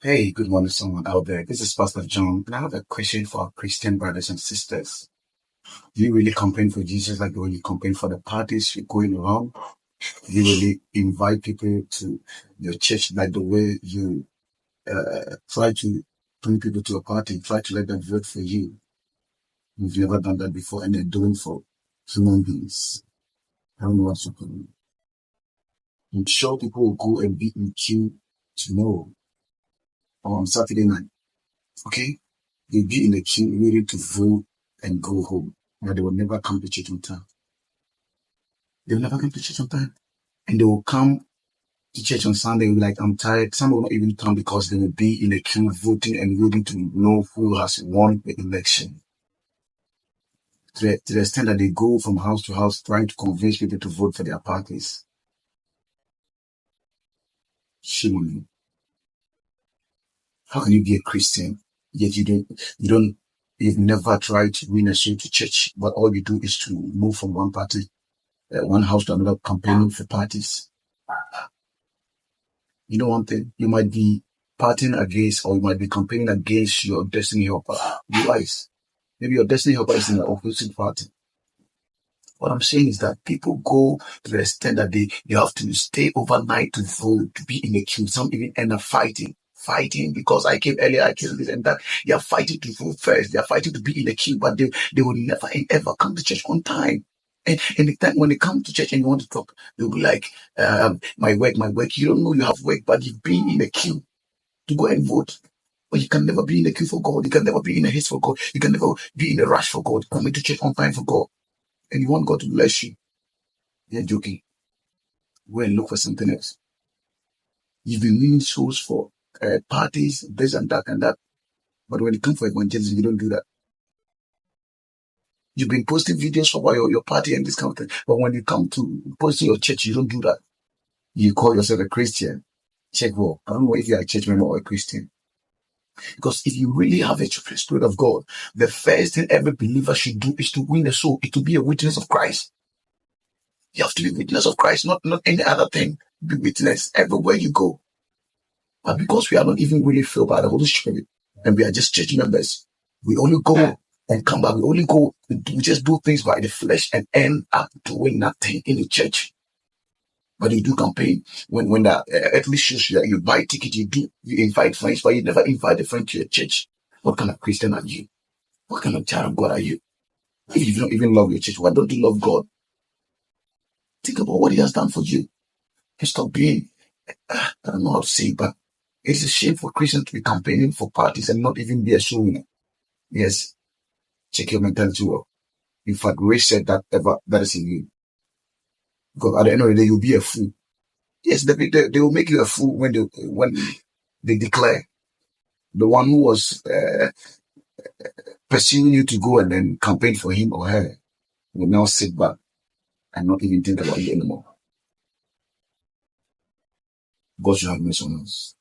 Hey, good morning, someone out there. This is Pastor John, and I have a question for our Christian brothers and sisters. Do you really campaign for Jesus like the way you campaign for the parties you're going around? Do you really invite people to your church like the way you try to bring people to a party, try to let them vote for you? Have you ever done that before? And they're doing for human beings. I don't know what's happening. I'm sure people will go and be in queue tomorrow or on Saturday night. Okay? They'll be in the queue waiting to vote and go home. But they will never come to church on time. They will never come to church on time. And they will come to church on Sunday and be like, I'm tired. Some will not even come because they will be in the queue voting and waiting to know who has won the election. To the extent that they go from house to house trying to convince people to vote for their parties. Shame on you. How can you be a Christian yet you've never tried to win a soul to church, but all you do is to move from one party, one house to another, campaigning for parties? You know one thing, you might be partying against, or you might be campaigning against your destiny helper. Realize, maybe your destiny helper is in the opposite party. What I'm saying is that people go to the extent that they have to stay overnight to vote, to be in the queue. Some even end up fighting because I came earlier, I came this and that. They are fighting to vote first. They are fighting to be in the queue, but they will never ever come to church on time. And the time when they come to church and you want to talk, they'll be like, my work. You don't know you have work, but you've been in the queue to go and vote. But you can never be in the queue for God. You can never be in a haste for God. You can never be in a rush for God. Coming to church on time for God. And you want God to bless you. You're joking. Go and look for something else. You've been winning souls for parties, this and that and that. But when it comes for evangelism, you don't do that. You've been posting videos for your party and this kind of thing. But when you come to posting your church, you don't do that. You call yourself a Christian. Check well. I don't know if you're a church member or a Christian. Because if you really have a spirit of God, the first thing every believer should do is to win a soul, is to be a witness of Christ. You have to be a witness of Christ, not any other thing. Be witness everywhere you go. But because we are not even really filled by the Holy Spirit, and we are just church members, we only go and come back. We only go, we just do things by the flesh and end up doing nothing in the church. But you do campaign when the earthly shows you buy ticket, you invite friends, but you never invite a friend to your church. What kind of Christian are you? What kind of child of God are you? If you don't even love your church, why don't you love God? Think about what He has done for you. And stop being, I don't know how to say it, but it's a shame for Christians to be campaigning for parties and not even be a soul winner. Yes, check your mentality well. In fact, Grace said that is in you. Because at the end of the day, you'll be a fool. Yes, they will make you a fool when they declare. The one who was pursuing you to go and then campaign for him or her will now sit back and not even think about you anymore. God should have mercy on us.